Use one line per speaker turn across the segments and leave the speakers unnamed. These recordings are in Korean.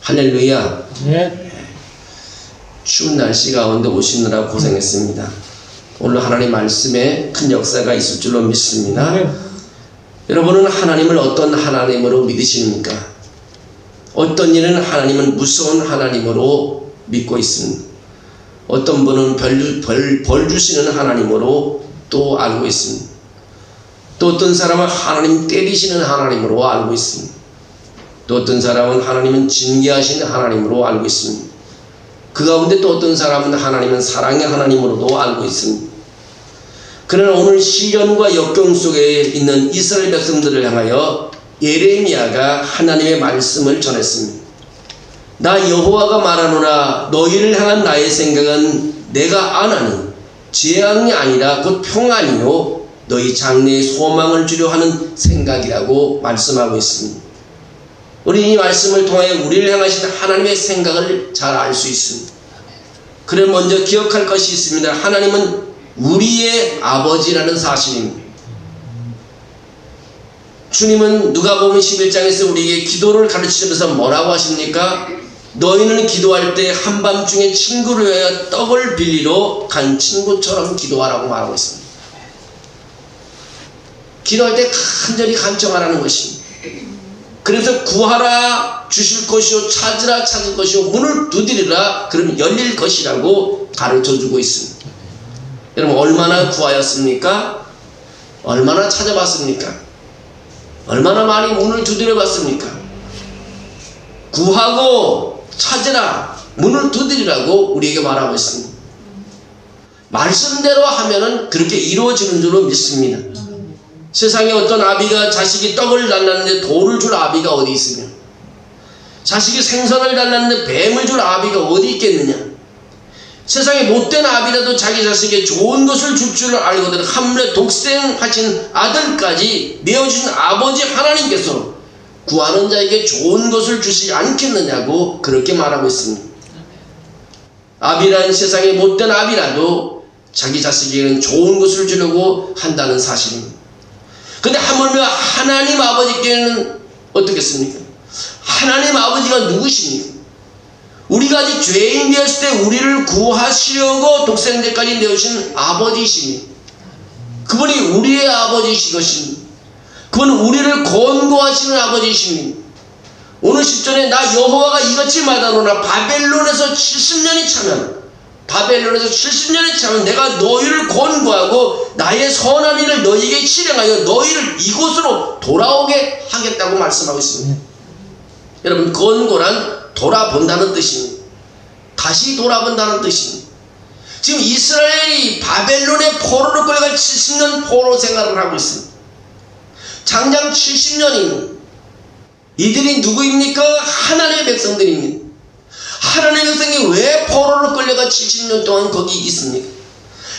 할렐루야.
네.
추운 날씨 가운데 오시느라 고생했습니다. 오늘 하나님 말씀에 큰 역사가 있을 줄로 믿습니다.
네.
여러분은 하나님을 어떤 하나님으로 믿으십니까? 어떤 일은 하나님은 무서운 하나님으로 믿고 있습니다. 어떤 분은 벌 주시는 하나님으로 또 알고 있습니다. 또 어떤 사람은 하나님 때리시는 하나님으로 알고 있습니다. 또 어떤 사람은 하나님은 징계하시는 하나님으로 알고 있습니다. 그 가운데 또 어떤 사람은 하나님은 사랑의 하나님으로도 알고 있습니다. 그러나 오늘 시련과 역경 속에 있는 이스라엘 백성들을 향하여 예레미야가 하나님의 말씀을 전했습니다. 나 여호와가 말하노라 너희를 향한 나의 생각은 내가 아나니 재앙이 아니라 곧 평안이요 너희 장래에 소망을 주려 하는 생각이라고 말씀하고 있습니다. 우리 이 말씀을 통하여 우리를 향하신 하나님의 생각을 잘 알 수 있습니다. 그래 먼저 기억할 것이 있습니다. 하나님은 우리의 아버지라는 사실입니다. 주님은 누가복음 11장에서 우리에게 기도를 가르치면서 뭐라고 하십니까? 너희는 기도할 때 한밤중에 친구를 위하여 떡을 빌리러 간 친구처럼 기도하라고 말하고 있습니다. 기도할 때 간절히 간청하라는 것입니다. 그래서 구하라 주실 것이요 찾으라 찾을 것이요 문을 두드리라 그러면 열릴 것이라고 가르쳐주고 있습니다. 여러분 얼마나 구하였습니까? 얼마나 찾아봤습니까? 얼마나 많이 문을 두드려 봤습니까? 구하고 찾으라 문을 두드리라고 우리에게 말하고 있습니다. 말씀대로 하면은 그렇게 이루어지는 줄로 믿습니다. 세상에 어떤 아비가 자식이 떡을 달랐는데 돌을 줄 아비가 어디 있으며 자식이 생선을 달랐는데 뱀을 줄 아비가 어디 있겠느냐. 세상에 못된 아비라도 자기 자식에게 좋은 것을 줄 줄 알거든 하물며 독생하신 아들까지 내어주신 아버지 하나님께서 구하는 자에게 좋은 것을 주시지 않겠느냐고 그렇게 말하고 있습니다. 아비란 세상에 못된 아비라도 자기 자식에게는 좋은 것을 주려고 한다는 사실입니다. 근데 하물며 하나님 아버지께는 어떻겠습니까? 하나님 아버지가 누구십니까? 우리가 아직 죄인 되었을 때 우리를 구하시려고 독생자까지 내어주신 아버지이십니다. 그분이 우리의 아버지이시것입니다. 그분은 우리를 권고하시는 아버지이십니다. 오늘 10절에 나 여호와가 이같이 말하노라 바벨론에서 70년이 차면 내가 너희를 권고하고 나의 선한 일을 너희에게 실행하여 너희를 이곳으로 돌아오게 하겠다고 말씀하고 있습니다. 여러분 권고란 돌아본다는 뜻입니다. 다시 돌아본다는 뜻입니다. 지금 이스라엘이 바벨론의 포로로 끌려갈 70년 포로 생활을 하고 있습니다. 장장 70년입니다. 이들이 누구입니까? 하나님의 백성들입니다. 하나님의 백성이 왜 포로로 끌려가 70년 동안 거기 있습니까?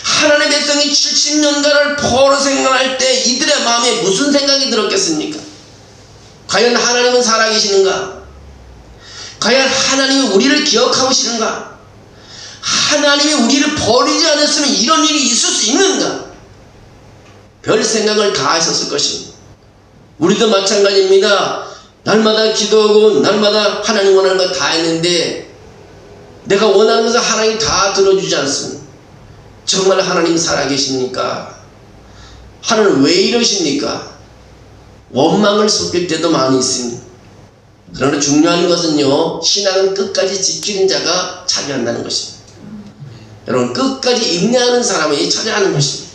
하나님의 백성이 70년간을 포로 생활할 때 이들의 마음에 무슨 생각이 들었겠습니까? 과연 하나님은 살아계시는가? 과연 하나님이 우리를 기억하고 계시는가? 하나님이 우리를 버리지 않았으면 이런 일이 있을 수 있는가? 별 생각을 다 하셨을 것입니다. 우리도 마찬가지입니다. 날마다 기도하고 날마다 하나님 원하는 거 다 했는데 내가 원하는 것을 하나님이 다 들어주지 않습니다. 정말 하나님 살아계십니까? 하나님 왜 이러십니까? 원망을 섞일 때도 많이 있습니다. 그러나 중요한 것은요, 신앙은 끝까지 지키는 자가 차지한다는 것입니다. 여러분 끝까지 인내하는 사람이 차지하는 것입니다.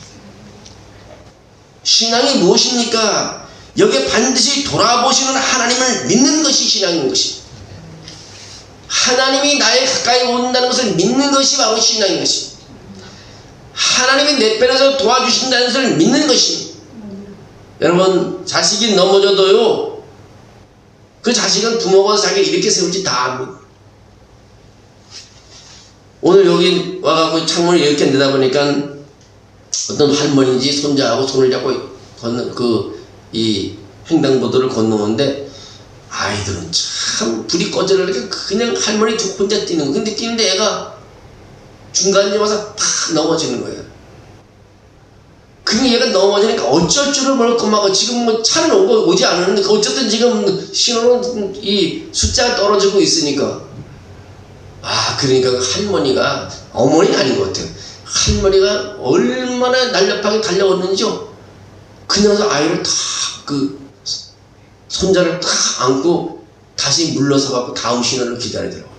신앙이 무엇입니까? 여기에 반드시 돌아보시는 하나님을 믿는 것이 신앙인 것입니다. 하나님이 나에 가까이 온다는 것을 믿는 것이 바로 신앙인 것입니다. 하나님이 내 편에서 도와주신다는 것을 믿는 것입니다. 여러분 자식이 넘어져도요 그 자식은 부모가 자기를 이렇게 세울지 다 압니다. 오늘 여기 와가지고 창문을 이렇게 내다보니까 어떤 할머니인지 손자하고 손을 잡고 걷는 이 횡단보도를 건너오는데 아이들은 참 불이 꺼져라니까 그냥 할머니 혼자 뛰는 거. 근데 뛰는데 애가 중간에 와서 팍 넘어지는 거예요. 그게 얘가 넘어지니까 어쩔 줄을 모르고 막 지금 뭐 차는 오지 않았는데 어쨌든 지금 신호는 이 숫자가 떨어지고 있으니까 그러니까 할머니가 어머니는 아닌 것 같아요. 할머니가 얼마나 날렵하게 달려왔는지요. 그냥 아이를 다 손자를 딱 안고 다시 물러서 갖고 다음 신호를 기다리더라고.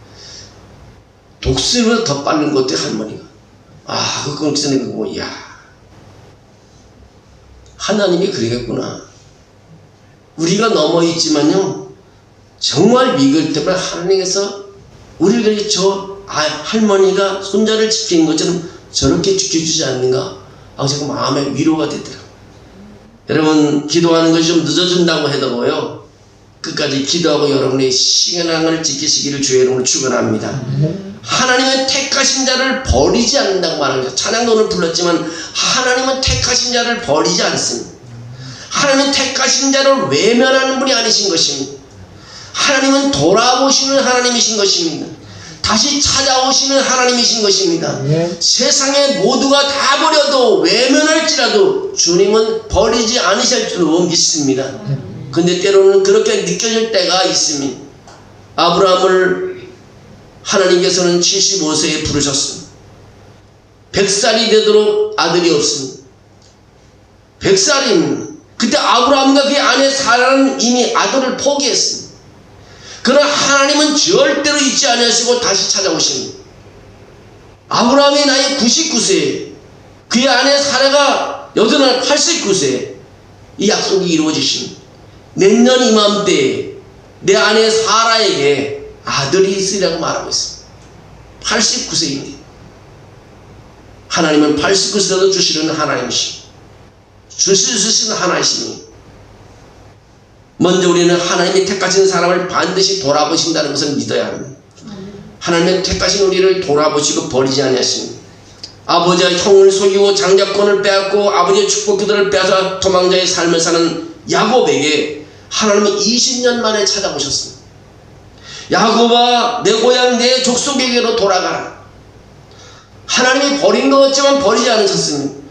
독수리보다 더 빠른 것 같아 할머니가. 그건 그거 하나님이 그러겠구나. 우리가 넘어 있지만요, 정말 믿을 때마다 하나님께서 우리를 할머니가 손자를 지키는 것처럼 저렇게 지켜주지 않는가? 자꾸 마음에 위로가 되더라고요. 여러분, 기도하는 것이 좀 늦어진다고 해도요, 끝까지 기도하고 여러분의 신앙을 지키시기를 주의 이름으로 축원합니다. 하나님은 택하신 자를 버리지 않는다고 말합니다. 찬양도 오늘 불렀지만 하나님은 택하신 자를 버리지 않습니다. 하나님은 택하신 자를 외면하는 분이 아니신 것입니다. 하나님은 돌아보시는 하나님이신 것입니다. 다시 찾아오시는 하나님이신 것입니다. 세상에 모두가 다 버려도 외면할지라도 주님은 버리지 않으실 줄로 믿습니다. 근데 때로는 그렇게 느껴질 때가 있습니다. 아브라함을 하나님께서는 75세에 부르셨습니다. 100살이 되도록 아들이 없습니다. 100살입니다. 그때 아브라함과 그의 아내 사라는 이미 아들을 포기했습니다. 그러나 하나님은 절대로 잊지 않으시고 다시 찾아오십니다. 아브라함의 나이 99세, 그의 아내 사라가 여전한 89세, 이 약속이 이루어지십니다. 내년 이맘때 내 아내 사라에게 아들이 있으리라고 말하고 있습니다. 89세입니다. 하나님은 89세도 주시는 하나님이십니다. 주실 수 있는 하나님이십니다. 먼저 우리는 하나님이 택하신 사람을 반드시 돌아보신다는 것을 믿어야 합니다. 하나님은 택하신 우리를 돌아보시고 버리지 않으십니다. 아버지와 형을 속이고 장자권을 빼앗고 아버지의 축복 기도를 빼앗아 도망자의 삶을 사는 야곱에게 하나님은 20년 만에 찾아오셨습니다. 야곱아, 내 고향 내 족속에게로 돌아가라. 하나님이 버린 것 같지만 버리지 않으셨습니다.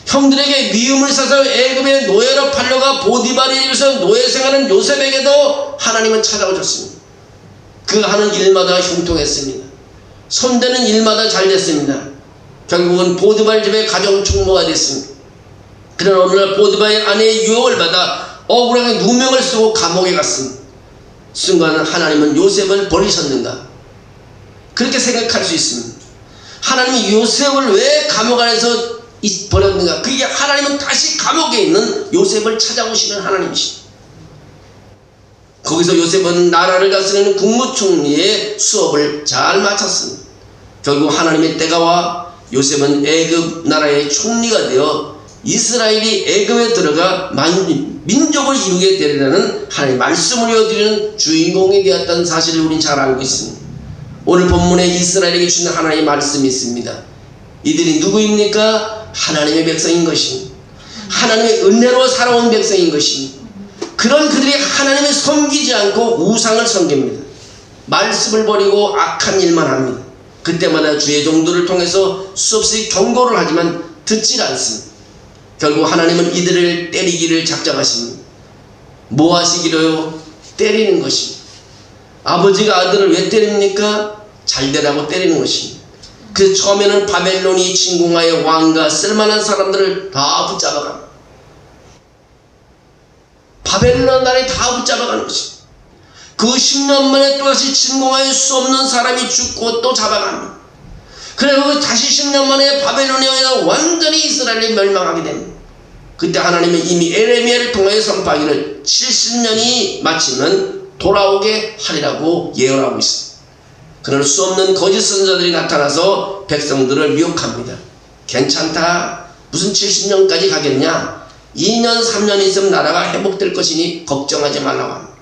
형들에게 미움을 사서 애굽의 노예로 팔려가 보디발의 집에서 노예 생활하는 요셉에게도 하나님은 찾아오셨습니다. 그 하는 일마다 형통했습니다. 손대는 일마다 잘 됐습니다. 결국은 보디발 집의 가정 총무가 됐습니다. 그러나 어느 날 보디발의 아내의 유혹을 받아 억울하게 누명을 쓰고 감옥에 갔습니다. 순간 하나님은 요셉을 버리셨는가? 그렇게 생각할 수 있습니다. 하나님이 요셉을 왜 감옥 안에서 버렸는가? 그게 하나님은 다시 감옥에 있는 요셉을 찾아오시는 하나님이십니다. 거기서 요셉은 나라를 다스리는 국무총리의 수업을 잘 마쳤습니다. 결국 하나님의 때가 와 요셉은 애굽 나라의 총리가 되어 이스라엘이 애굽에 들어가 민족을 이루게 되리라는 하나님의 말씀을 이어드리는 주인공이 되었다는 사실을 우리는 잘 알고 있습니다. 오늘 본문에 이스라엘에게 주는 하나님의 말씀이 있습니다. 이들이 누구입니까? 하나님의 백성인 것입니다. 하나님의 은혜로 살아온 백성인 것입니다. 그런 그들이 하나님을 섬기지 않고 우상을 섬깁니다. 말씀을 버리고 악한 일만 합니다. 그때마다 주의 종들을 통해서 수없이 경고를 하지만 듣질 않습니다. 결국 하나님은 이들을 때리기를 작정하십니다. 뭐 하시기로요? 때리는 것입니다. 아버지가 아들을 왜 때립니까? 잘되라고 때리는 것입니다. 그 처음에는 바벨론이 침공하여 왕과 쓸만한 사람들을 다 붙잡아갑니다. 바벨론 나라에 다 붙잡아가는 것입니다. 그 10년 만에 또다시 침공하여 수 없는 사람이 죽고 또 잡아갑니다. 그리고 다시 10년 만에 바벨론에 의해서 완전히 이스라엘이 멸망하게 됩니다. 그때 하나님은 이미 에레미야를 통하여 선포하기를 70년이 마치면 돌아오게 하리라고 예언하고 있습니다. 그럴 수 없는 거짓 선자들이 나타나서 백성들을 미혹합니다. 괜찮다. 무슨 70년까지 가겠냐? 2년 3년 있으면 나라가 회복될 것이니 걱정하지 말라고 합니다.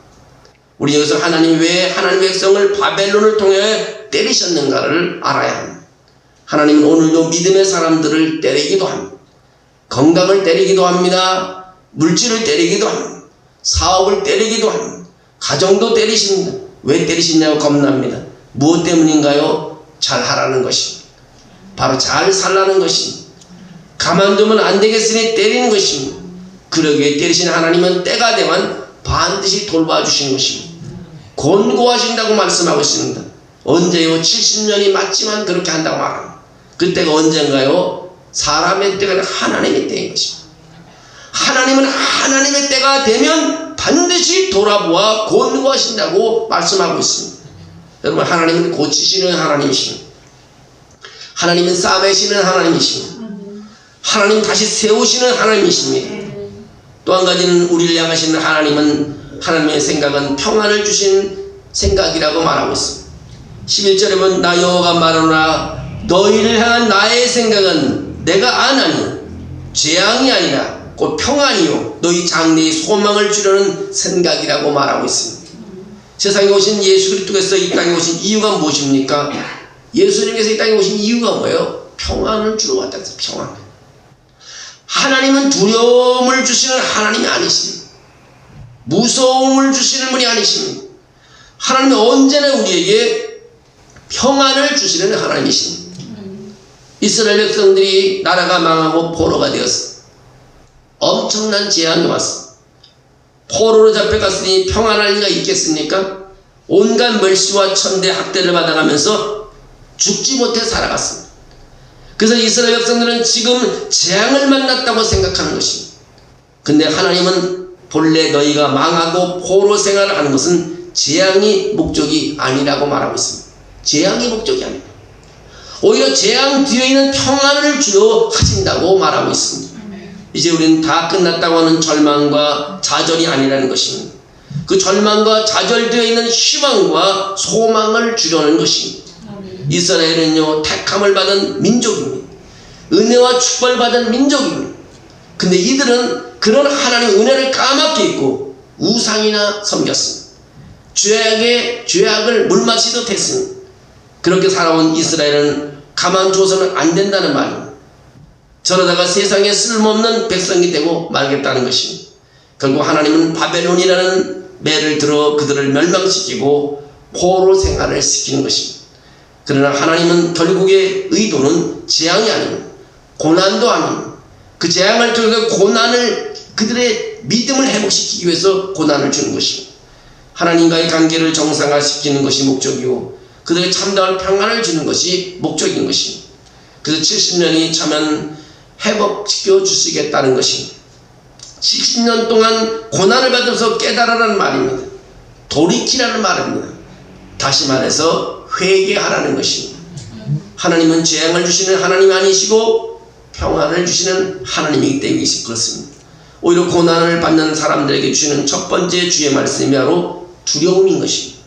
우리 여기서 하나님이 왜 하나님의 백성을 바벨론을 통해 때리셨는가를 알아야 합니다. 하나님은 오늘도 믿음의 사람들을 때리기도 합니다. 건강을 때리기도 합니다. 물질을 때리기도 합니다. 사업을 때리기도 합니다. 가정도 때리십니다. 왜 때리시냐고 겁납니다. 무엇 때문인가요? 잘 하라는 것입니다. 바로 잘 살라는 것입니다. 가만두면 안 되겠으니 때리는 것입니다. 그러기에 때리신 하나님은 때가 되면 반드시 돌봐주시는 것입니다. 권고하신다고 말씀하고 있습니다. 언제요? 70년이 맞지만 그렇게 한다고 말합니다. 그때가 언젠가요? 사람의 때가 아니라 하나님의 때인 것입니다. 하나님은 하나님의 때가 되면 반드시 돌아보아 권고하신다고 말씀하고 있습니다. 여러분, 하나님은 고치시는 하나님이십니다. 하나님은 싸매시는 하나님이십니다. 하나님 다시 세우시는 하나님이십니다. 또 한 가지는 우리를 향하시는 하나님은, 하나님의 생각은 평안을 주신 생각이라고 말하고 있습니다. 11절에 보면 나 여호와가 말하노라 너희를 향한 나의 생각은 내가 아나니 재앙이 아니라 곧 평안이요 너희 장래의 소망을 주려는 생각이라고 말하고 있습니다. 세상에 오신 예수 그리스도께서 이 땅에 오신 이유가 무엇입니까? 예수님께서 이 땅에 오신 이유가 뭐예요? 평안을 주러 왔다 해서 평안. 하나님은 두려움을 주시는 하나님이 아니십니다. 무서움을 주시는 분이 아니십니다. 하나님은 언제나 우리에게 평안을 주시는 하나님이십니다. 이스라엘 백성들이 나라가 망하고 포로가 되었어. 엄청난 재앙이 왔어. 포로로 잡혀갔으니 평안할 리가 있겠습니까? 온갖 멸시와 천대 학대를 받아가면서 죽지 못해 살아갔습니다. 그래서 이스라엘 백성들은 지금 재앙을 만났다고 생각하는 것입니다. 근데 하나님은 본래 너희가 망하고 포로 생활을 하는 것은 재앙이 목적이 아니라고 말하고 있습니다. 재앙이 목적이 아닙니다. 오히려 재앙 뒤에 있는 평안을 주려 하신다고 말하고 있습니다. 이제 우리는 다 끝났다고 하는 절망과 좌절이 아니라는 것입니다. 그 절망과 좌절 뒤에 있는 희망과 소망을 주려는 것입니다. 이스라엘은요 택함을 받은 민족입니다. 은혜와 축복을 받은 민족입니다. 근데 이들은 그런 하나님의 은혜를 까맣게 잊고 우상이나 섬겼습니다. 죄악을 물마시도 됐습니다. 그렇게 살아온 이스라엘은 가만두어서는 안 된다는 말입니다. 저러다가 세상에 쓸모없는 백성이 되고 말겠다는 것입니다. 결국 하나님은 바벨론이라는 매를 들어 그들을 멸망시키고 포로 생활을 시키는 것입니다. 그러나 하나님은 결국의 의도는 재앙이 아닙니다. 고난도 아닙니다. 그 재앙을 통해서 고난을 그들의 믿음을 회복시키기 위해서 고난을 주는 것입니다. 하나님과의 관계를 정상화시키는 것이 목적이고 그들의 참다운 평안을 주는 것이 목적인 것입니다. 그래서 70년이 차면 회복시켜 주시겠다는 것입니다. 70년 동안 고난을 받으면서 깨달으라는 말입니다. 돌이키라는 말입니다. 다시 말해서 회개하라는 것입니다. 하나님은 재앙을 주시는 하나님이 아니시고 평안을 주시는 하나님이기 때문에 그렇습니다. 오히려 고난을 받는 사람들에게 주시는 첫 번째 주의 말씀이 바로 두려움인 것입니다.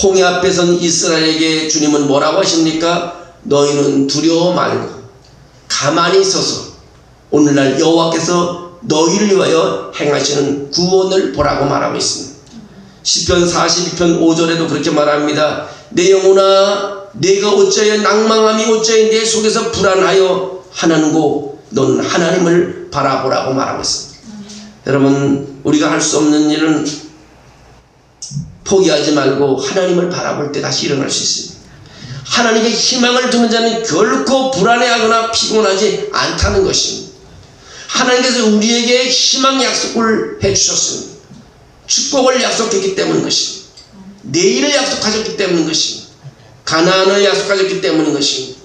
홍해 앞에 선 이스라엘에게 주님은 뭐라고 하십니까? 너희는 두려워 말고 가만히 서서 오늘날 여호와께서 너희를 위하여 행하시는 구원을 보라고 말하고 있습니다. 시편 42편 5절에도 그렇게 말합니다. 내 영혼아 내가 어찌하여 낭망함이 어찌하여 내 속에서 불안하여 하는고 너는 하나님을 바라보라고 말하고 있습니다. 여러분 우리가 할 수 없는 일은 포기하지 말고 하나님을 바라볼 때 다시 일어날 수 있습니다. 하나님의 희망을 두는 자는 결코 불안해하거나 피곤하지 않다는 것입니다. 하나님께서 우리에게 희망 약속을 해주셨습니다. 축복을 약속했기 때문인 것입니다. 내일을 약속하셨기 때문인 것입니다. 가나안을 약속하셨기 때문인 것입니다.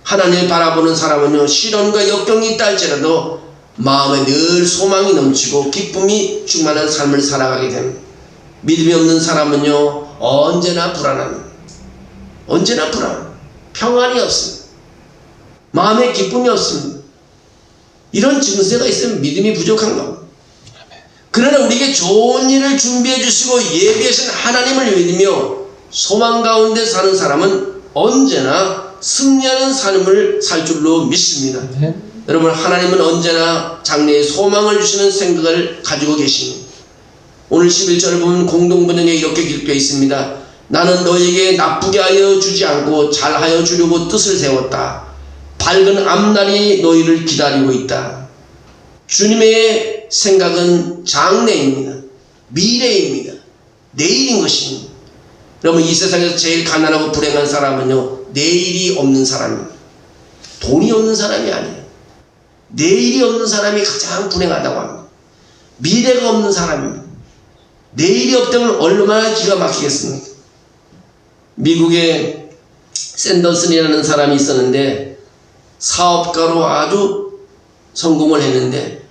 하나님을 바라보는 사람은요 시련과 역경이 있다 할지라도 마음에 늘 소망이 넘치고 기쁨이 충만한 삶을 살아가게 됩니다. 믿음이 없는 사람은요 언제나 불안합니다. 언제나 불안, 평안이 없습니다. 마음에 기쁨이 없습니다. 이런 증세가 있으면 믿음이 부족한 겁니다. 그러나 우리에게 좋은 일을 준비해 주시고 예비하신 하나님을 믿으며 소망 가운데 사는 사람은 언제나 승리하는 삶을 살 줄로 믿습니다. 여러분 하나님은 언제나 장래에 소망을 주시는 생각을 가지고 계십니다. 오늘 11절을 보면 공동번역에 이렇게 기록되어 있습니다. 나는 너에게 나쁘게 하여 주지 않고 잘하여 주려고 뜻을 세웠다. 밝은 앞날이 너희를 기다리고 있다. 주님의 생각은 장래입니다. 미래입니다. 내일인 것입니다. 여러분 이 세상에서 제일 가난하고 불행한 사람은요 내일이 없는 사람입니다. 돈이 없는 사람이 아니에요. 내일이 없는 사람이 가장 불행하다고 합니다. 미래가 없는 사람입니다. 내일이 없다면 얼마나 기가 막히겠습니까? 미국에 샌더슨이라는 사람이 있었는데 사업가로 아주 성공을 했는데,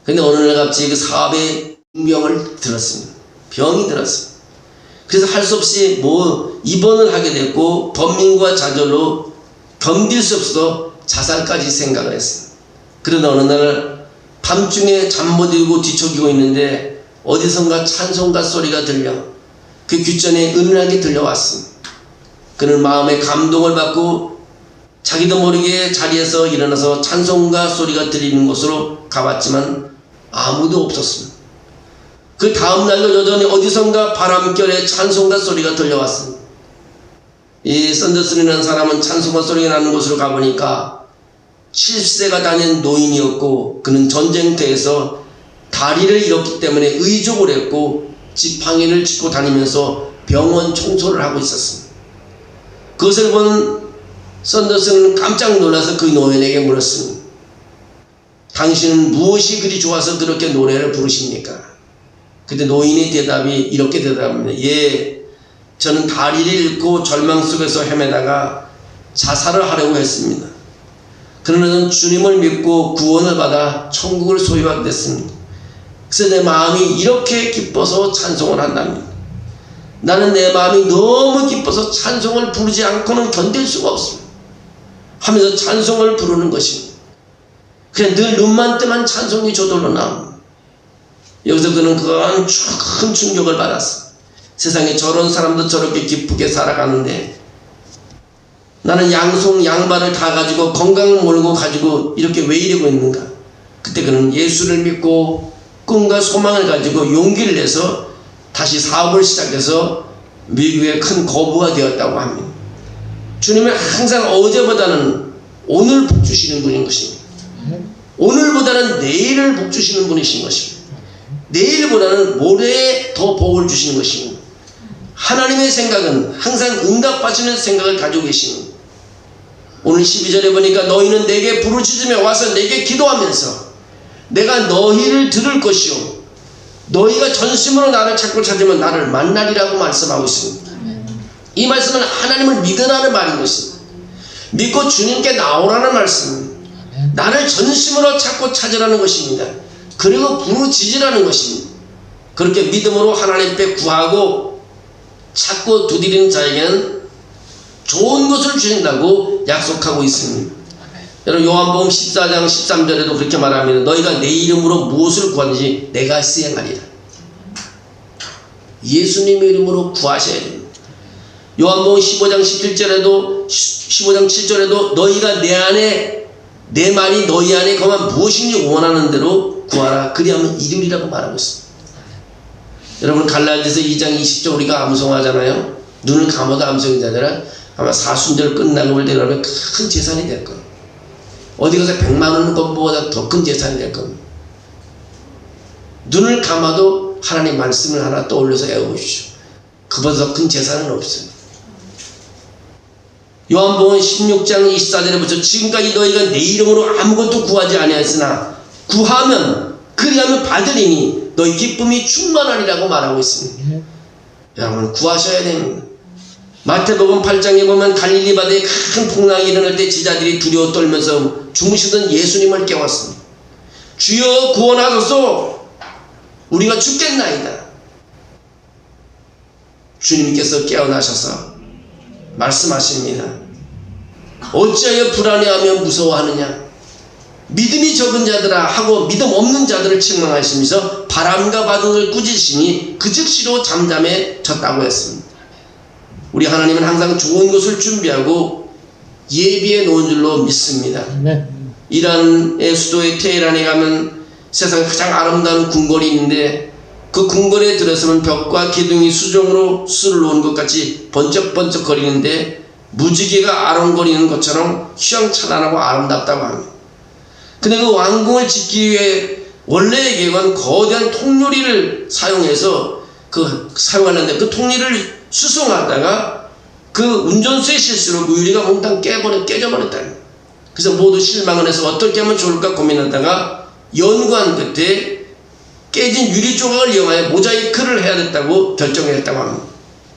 근데 어느 날 갑자기 그 사업에 병을 들었습니다. 병이 들었어요. 그래서 할 수 없이 입원을 하게 됐고 번민과 좌절로 견딜 수 없어서 자살까지 생각을 했어요. 그러다 어느 날 밤중에 잠 못 이루고 뒤척이고 있는데 어디선가 찬송가 소리가 들려 그 귓전에 은은하게 들려왔습니다. 그는 마음에 감동을 받고 자기도 모르게 자리에서 일어나서 찬송가 소리가 들리는 곳으로 가봤지만 아무도 없었습니다. 그 다음날도 여전히 어디선가 바람결에 찬송가 소리가 들려왔습니다. 이 샌더슨이라는 사람은 찬송가 소리가 나는 곳으로 가보니까 70세가 다닌 노인이었고, 그는 전쟁터에서 다리를 잃었기 때문에 의족을 했고 지팡이를 짚고 다니면서 병원 청소를 하고 있었습니다. 그것을 본 샌더슨은 깜짝 놀라서 그 노인에게 물었습니다. 당신은 무엇이 그리 좋아서 그렇게 노래를 부르십니까? 그때 노인의 대답이 이렇게 대답합니다. 예, 저는 다리를 잃고 절망 속에서 헤매다가 자살을 하려고 했습니다. 그러나 저는 주님을 믿고 구원을 받아 천국을 소유하게 됐습니다. 그래서 내 마음이 이렇게 기뻐서 찬송을 한답니다. 나는 내 마음이 너무 기뻐서 찬송을 부르지 않고는 견딜 수가 없습니다. 하면서 찬송을 부르는 것입니다. 그냥 늘 눈만 뜨면 찬송이 저절로 나옵니다. 여기서 그는 큰 충격을 받았어. 세상에 저런 사람도 저렇게 기쁘게 살아가는데 나는 양발을 다 가지고 건강을 몰고 가지고 이렇게 왜 이러고 있는가. 그때 그는 예수를 믿고 꿈과 소망을 가지고 용기를 내서 다시 사업을 시작해서 미국의 큰 거부가 되었다고 합니다. 주님은 항상 어제보다는 오늘 복 주시는 분인 것입니다. 오늘보다는 내일을 복 주시는 분이신 것입니다. 내일보다는 모레에 더 복을 주시는 것입니다. 하나님의 생각은 항상 응답하시는 생각을 가지고 계십니다. 오늘 12절에 보니까 너희는 내게 부르짖으며 와서 내게 기도하면서 내가 너희를 들을 것이요 너희가 전심으로 나를 찾고 찾으면 나를 만나리라고 말씀하고 있습니다. 이 말씀은 하나님을 믿으라는 말인 것입니다. 믿고 주님께 나오라는 말씀입니다. 나를 전심으로 찾고 찾으라는 것입니다. 그리고 부르짖으라는 것입니다. 그렇게 믿음으로 하나님께 구하고 찾고 두드리는 자에게는 좋은 것을 주신다고 약속하고 있습니다. 여러분 요한복음 14장 13절에도 그렇게 말합니다. 너희가 내 이름으로 무엇을 구하는지 내가 수행하리라. 예수님의 이름으로 구하셔야 됩니다. 요한복음 15장 7절에도 너희가 내 안에 내 말이 너희 안에 거만 무엇인지 원하는 대로 구하라. 그리하면 이루리라고 말하고 있습니다. 여러분 갈라디아서 2장 20절 우리가 암송하잖아요. 눈을 감아도 암송이 되더라. 아마 사순절 끝나고 올 때 그러면 큰 재산이 될 거예요. 어디 가서 100만 원 것보다 더 큰 재산이 될 겁니다. 눈을 감아도 하나님 말씀을 하나 떠올려서 외워보십시오. 그보다 더 큰 재산은 없어요. 요한복음 16장 24절에 보죠. 지금까지 너희가 내 이름으로 아무것도 구하지 아니하였으나 구하면 그리하면 받으리니 너희 기쁨이 충만하리라고 말하고 있습니다. 여러분 구하셔야 됩니다. 마태복음 8장에 보면 갈릴리 바다에 큰 풍랑이 일어날 때 제자들이 두려워 떨면서 주무시던 예수님을 깨웠습니다. 주여 구원하소서 우리가 죽겠나이다. 주님께서 깨어나셔서 말씀하십니다. 어찌하여 불안해하며 무서워하느냐. 믿음이 적은 자들아 하고 믿음 없는 자들을 책망하시면서 바람과 바둑을 꾸짖으시니 그 즉시로 잠잠해졌다고 했습니다. 우리 하나님은 항상 좋은 것을 준비하고 예비해 놓은 줄로 믿습니다. 이란의 수도의 테헤란에 가면 세상 가장 아름다운 궁궐이 있는데 그 궁궐에 들어서면 벽과 기둥이 수정으로 수를 놓은 것 같이 번쩍번쩍 거리는데 무지개가 아롱거리는 것처럼 휘황찬란하고 아름답다고 합니다. 근데 그 왕궁을 짓기 위해 원래의 계획은 거대한 통유리를 사용해서 사용하는데 그 통유리를 수송하다가 그 운전수의 실수로 그 유리가 몽땅 깨져버렸다. 그래서 모두 실망을 해서 어떻게 하면 좋을까 고민하다가 연구한 끝에 깨진 유리 조각을 이용하여 모자이크를 해야 됐다고 결정했다고 합니다.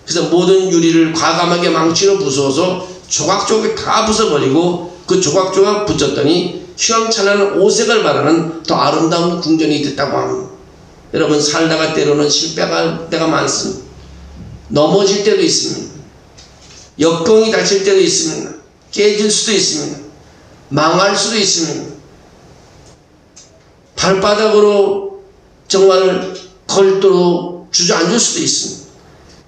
그래서 모든 유리를 과감하게 망치로 부수어서 조각조각 다 부숴버리고 그 조각조각 붙였더니 휘황찬란한 오색을 바라는 더 아름다운 궁전이 됐다고 합니다. 여러분, 살다가 때로는 실패할 때가 많습니다. 넘어질 때도 있습니다. 역경이 닥칠 때도 있습니다. 깨질 수도 있습니다. 망할 수도 있습니다. 발바닥으로 정말 걸도록 주저앉을 수도 있습니다.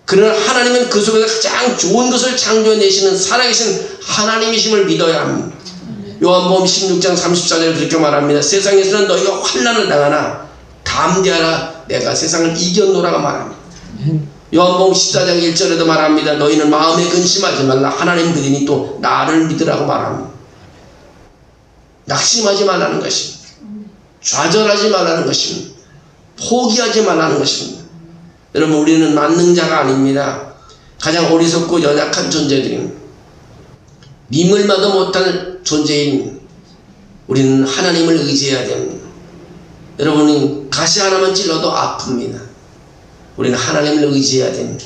그러나 하나님은 그 속에서 가장 좋은 것을 창조해내시는 살아계신 하나님이심을 믿어야 합니다. 요한복음 16장 34절에 그렇게 말합니다. 세상에서는 너희가 환난을 당하나 담대하라, 내가 세상을 이겼노라고 말합니다. 요한복음 14장 1절에도 말합니다. 너희는 마음에 근심하지 말라, 하나님 믿으니 또 나를 믿으라고 말합니다. 낙심하지 말라는 것입니다. 좌절하지 말라는 것입니다. 포기하지 말라는 것입니다. 여러분, 우리는 만능자가 아닙니다. 가장 어리석고 연약한 존재들입니다. 미물마도 못할 존재인 우리는 하나님을 의지해야 됩니다. 여러분이 가시 하나만 찔러도 아픕니다. 우리는 하나님을 의지해야 됩니다.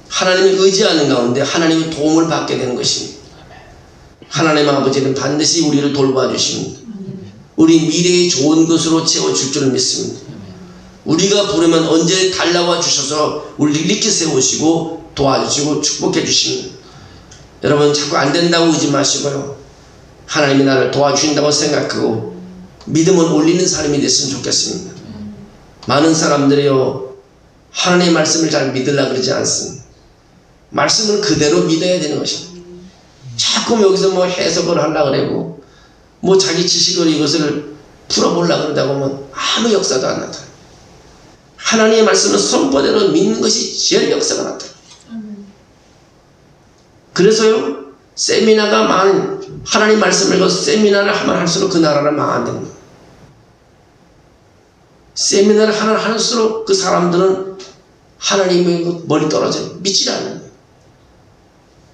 하나님을 의지하는 가운데 하나님의 도움을 받게 되는 것입니다. 하나님 아버지는 반드시 우리를 돌봐주십니다. 우리 미래의 좋은 것으로 채워줄 줄 믿습니다. 우리가 부르면 언제 달려와 주셔서 우리를 이렇게 세우시고 도와주시고 축복해 주십니다. 여러분, 자꾸 안 된다고 의지 마시고요, 하나님이 나를 도와주신다고 생각하고 믿음을 올리는 사람이 됐으면 좋겠습니다. 많은 사람들이요, 하나님의 말씀을 잘 믿으려고 그러지 않습니다. 말씀을 그대로 믿어야 되는 것입니다. 자꾸 여기서 뭐 해석을 하려고 그러고 뭐 자기 지식으로 이것을 풀어보려고 그러다 보면 아무 역사도 안 나타나요. 하나님의 말씀은 선포대로 믿는 것이 제일 역사가 나타나요. 그래서요, 세미나가 많은, 하나님 말씀을 읽어서 세미나를 하면 할수록 그 나라는 망한다는 거예요. 세미나를 하면 할수록 그 사람들은 하나님의 멀리 떨어져요. 믿지 않는 거예요.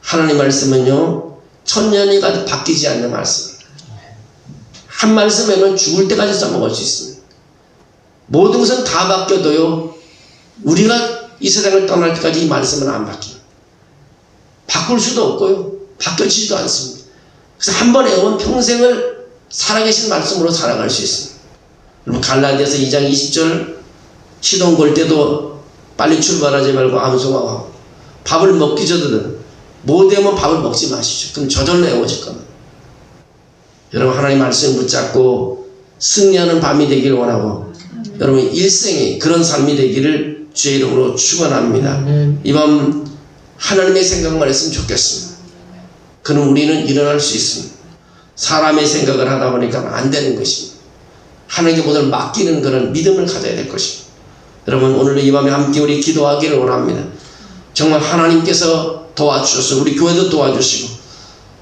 하나님 말씀은요, 천년이 가도 바뀌지 않는 말씀입니다. 한 말씀에는 죽을 때까지 써먹을 수 있습니다. 모든 것은 다 바뀌어도요, 우리가 이 세상을 떠날 때까지 이 말씀은 안 바뀝니다. 바꿀 수도 없고요, 바뀌어지지도 않습니다. 그래서 한 번 외우면 평생을 살아계신 말씀으로 살아갈 수 있습니다. 여러분, 갈라디아서 2장 20절, 시동 걸 때도 빨리 출발하지 말고 암송하고 밥을 먹기 전에는 못 외우면 밥을 먹지 마시죠. 그럼 저절로 외워질 겁니다. 여러분, 하나님 말씀을 붙잡고 승리하는 밤이 되기를 원하고 여러분 일생이 그런 삶이 되기를 주의 이름으로 축원합니다. 이밤 하나님의 생각만 했으면 좋겠습니다. 그럼 우리는 일어날 수 있습니다. 사람의 생각을 하다 보니까 안 되는 것입니다. 하나님께 모든 맡기는 그런 믿음을 가져야 될 것입니다. 여러분, 오늘 이 밤에 함께 우리 기도하기를 원합니다. 정말 하나님께서 도와주셔서 우리 교회도 도와주시고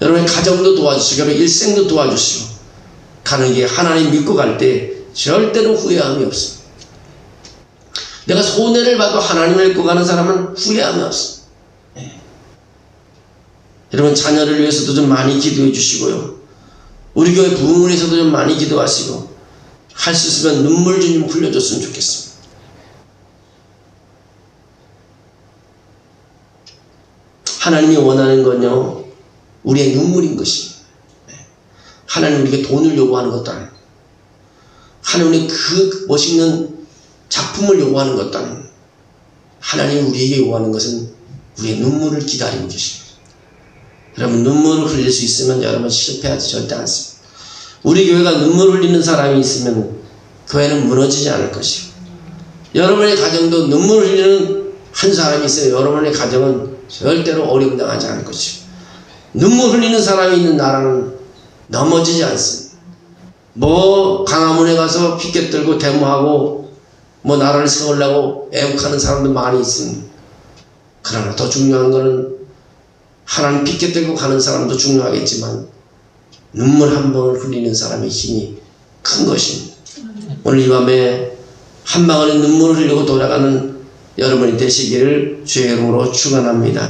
여러분의 가정도 도와주시고 여러분 일생도 도와주시고 가는 길 하나님 믿고 갈 때 절대로 후회함이 없습니다. 내가 손해를 봐도 하나님을 믿고 가는 사람은 후회함이 없습니다. 네. 여러분, 자녀를 위해서도 좀 많이 기도해 주시고요, 우리 교회 부흥을 위해서도 좀 많이 기도하시고 할 수 있으면 눈물 좀 흘려줬으면 좋겠습니다. 하나님이 원하는 건요, 우리의 눈물인 것입니다. 하나님 우리에게 돈을 요구하는 것도 아니고 하나님 그 멋있는 작품을 요구하는 것도 아니고 하나님이 우리에게 요구하는 것은 우리의 눈물을 기다리고 계십니다. 여러분, 눈물을 흘릴 수 있으면 여러분 실패하지 절대 않습니다. 우리 교회가 눈물 흘리는 사람이 있으면 교회는 무너지지 않을 것이고 여러분의 가정도 눈물 흘리는 한 사람이 있어요. 여러분의 가정은 절대로 어려움당하지 않을 것이고 눈물 흘리는 사람이 있는 나라는 넘어지지 않습니다. 뭐 강화문에 가서 피켓 들고 데모하고 뭐 나라를 세우려고 애국하는 사람도 많이 있습니다. 그러나 더 중요한 것은 하나님 피켓 들고 가는 사람도 중요하겠지만 눈물 한 방울 흘리는 사람의 힘이 큰 것입니다. 오늘 이 밤에 한 방울의 눈물을 흘리고 돌아가는 여러분이 되시기를 주의 이름으로 축원합니다.